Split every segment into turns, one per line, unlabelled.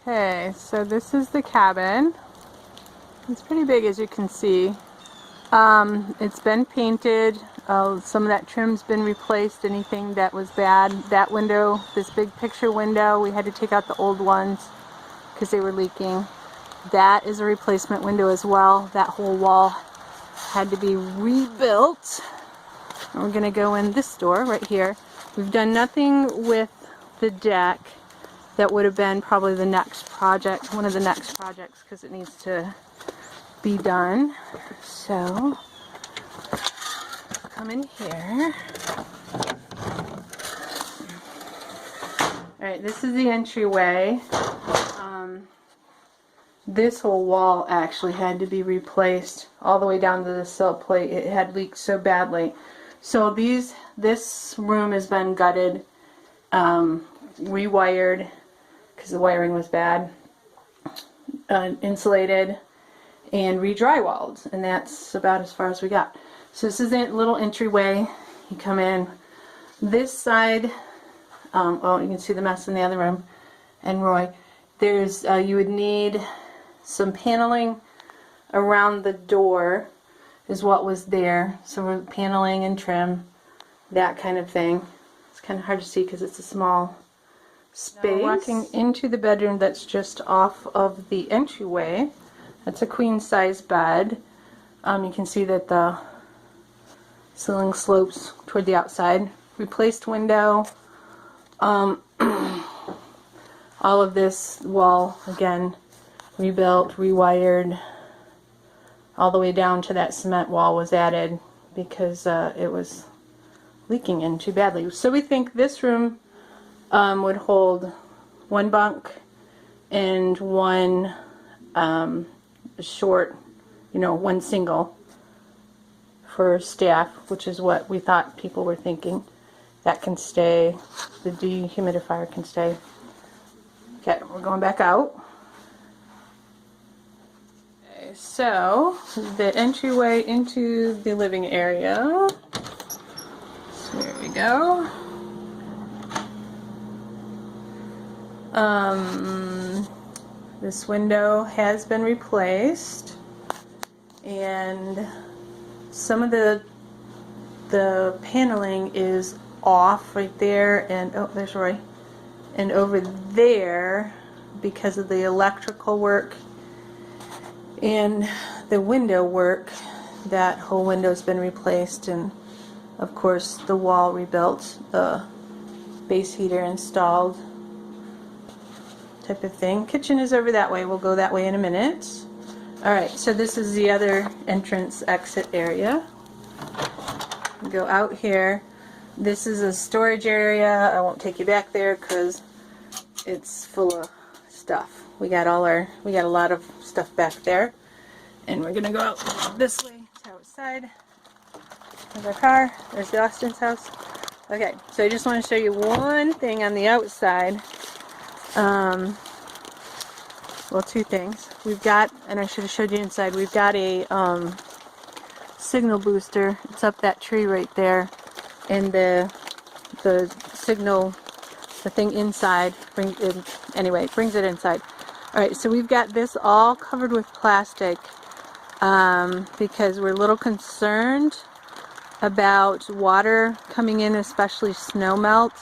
Okay, so this is the cabin. It's pretty big, as you can see. It's been painted. Some of that trim's been replaced, anything that was bad. That window, this big picture window, we had to take out the old ones because they were leaking. That is a replacement window as well. That whole wall had to be rebuilt. And we're going to go in this door right here. We've done nothing with the deck. That would have been probably the next project, one of the next projects, because it needs to be done. So, come in here. Alright, this is the entryway. This whole wall actually had to be replaced all the way down to the sill plate. It had leaked so badly. So this room has been gutted, rewired, because the wiring was bad, insulated, and re-drywalled, and that's about as far as we got. So this is a little entryway. You come in this side. Oh, you can see the mess in the other room. And Roy, there's you would need some paneling around the door, is what was there. So we're paneling and trim, that kind of thing. It's kind of hard to see because it's a small space. Now walking into the bedroom that's just off of the entryway. That's a queen size bed. You can see that the ceiling slopes toward the outside. Replaced window. All of this wall again rebuilt, rewired. All the way down to that cement wall was added because it was leaking in too badly. So we think this room would hold one bunk and one short, one single for staff, which is what we thought people were thinking. That can stay, the dehumidifier can stay. Okay, we're going back out. Okay, so the entryway into the living area. So there we go. This window has been replaced, and some of the paneling is off right there, and oh, there's Roy, and over there because of the electrical work and the window work. That whole window's been replaced, and of course the wall rebuilt, the base heater installed, type of thing. Kitchen is over that way. We'll go that way in a minute. Alright, so this is the other entrance exit area. Go out here. This is a storage area. I won't take you back there because it's full of stuff. We got a lot of stuff back there. And we're gonna go out this way to outside. There's our car. There's the Austin's house. Okay, so I just want to show you one thing on the outside. Well, two things. We've got, and I should have showed you inside, we've got a signal booster. It's up that tree right there, and the signal, the thing inside, brings it inside. Alright, so we've got this all covered with plastic because we're a little concerned about water coming in, especially snow melt.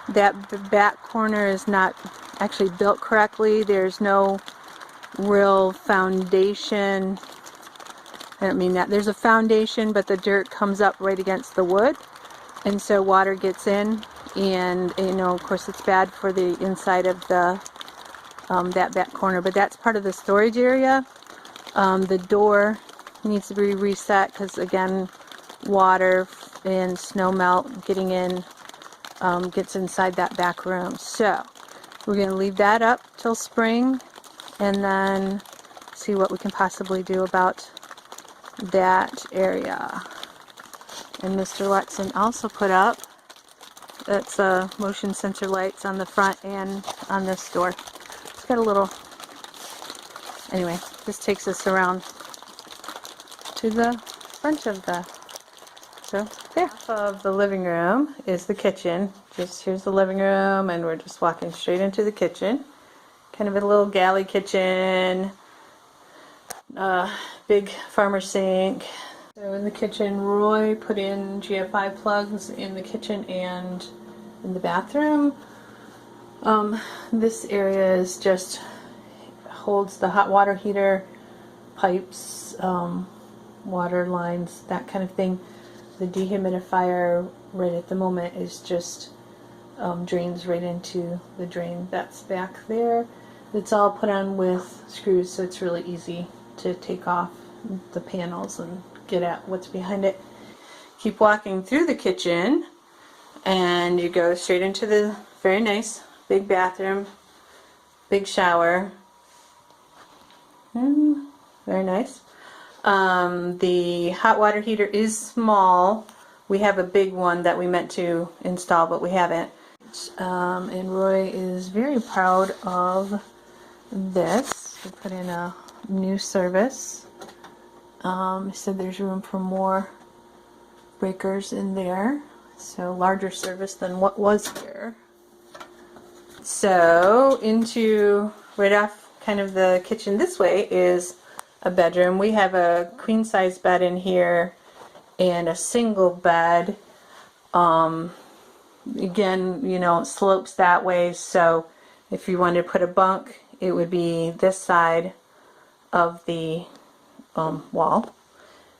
That the back corner is not actually built correctly. There's no real foundation. I don't mean that. There's a foundation, but the dirt comes up right against the wood, and so water gets in, and of course it's bad for the inside of the that back corner. But that's part of the storage area. The door needs to be reset because again, water and snow melt getting in gets inside that back room. So we're going to leave that up till spring and then see what we can possibly do about that area. And Mr. Watson also put up, that's motion sensor lights on the front and on this door. It's got a little, anyway, this takes us around to the front of the, so there. Off of the living room is the kitchen. Just here's the living room, and we're just walking straight into the kitchen. kind of a little galley kitchen, big farmer sink. So in the kitchen, Roy put in GFI plugs in the kitchen and in the bathroom. This area is just holds the hot water heater, pipes, water lines, that kind of thing. The dehumidifier right at the moment is just drains right into the drain that's back there. It's all put on with screws, so it's really easy to take off the panels and get at what's behind it. Keep walking through the kitchen and you go straight into the very nice big bathroom, big shower. Very nice. The hot water heater is small. We have a big one that we meant to install, but we haven't. And Roy is very proud of this. We put in a new service. He said there's room for more breakers in there, so larger service than what was here. So into right off kind of the kitchen this way is a bedroom. We have a queen size bed in here and a single bed. Again, you know, it slopes that way, so if you wanted to put a bunk, it would be this side of the wall.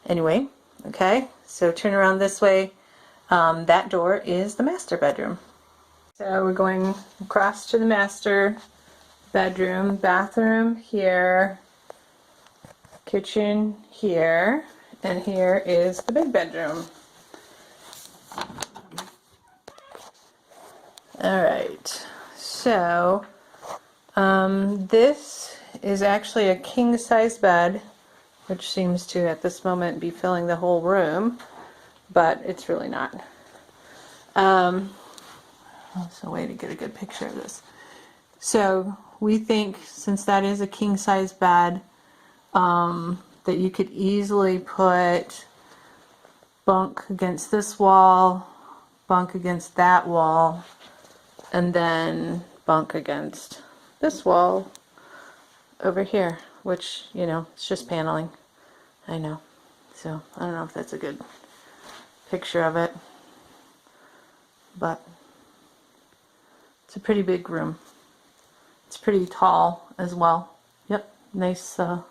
Anyway, okay, so turn around this way. That door is the master bedroom. So we're going across to the master bedroom, bathroom here, kitchen here, and here is the big bedroom. Alright, so this is actually a king size bed, which seems to at this moment be filling the whole room, but it's really not. That's a way to get a good picture of this. So we think, since that is a king size bed, that you could easily put bunk against this wall, bunk against that wall, and then bunk against this wall over here, which, you know, it's just paneling. I know. So I don't know if that's a good picture of it, but it's a pretty big room. It's pretty tall as well. Yep, nice, a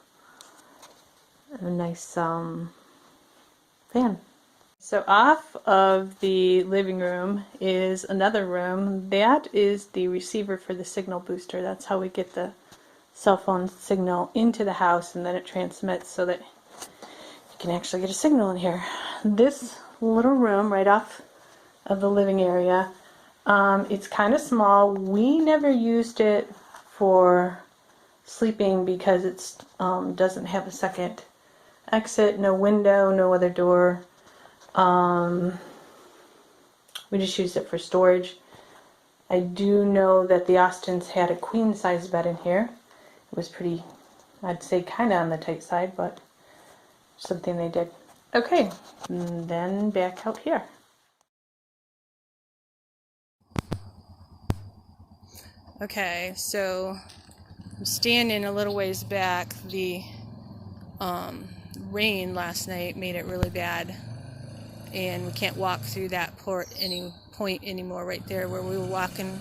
nice fan. So off of the living room is another room. That is the receiver for the signal booster. That's how we get the cell phone signal into the house, and then it transmits so that you can actually get a signal in here. This little room right off of the living area, it's kind of small. We never used it for sleeping because it doesn't have a second exit, no window, no other door. We just used it for storage. I do know that the Austins had a queen size bed in here. It was pretty, I'd say, kind of on the tight side, but something they did. Okay, and then back out here. Okay, so I'm standing a little ways back. The rain last night made it really bad, and we can't walk through that point anymore right there where we were walking,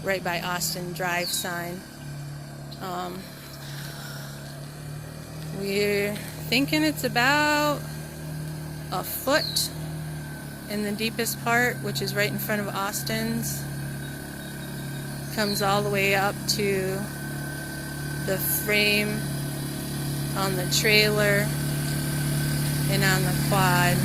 right by Austin Drive sign. We're thinking it's about a foot in the deepest part, which is right in front of Austin's. Comes all the way up to the frame on the trailer and on the quad.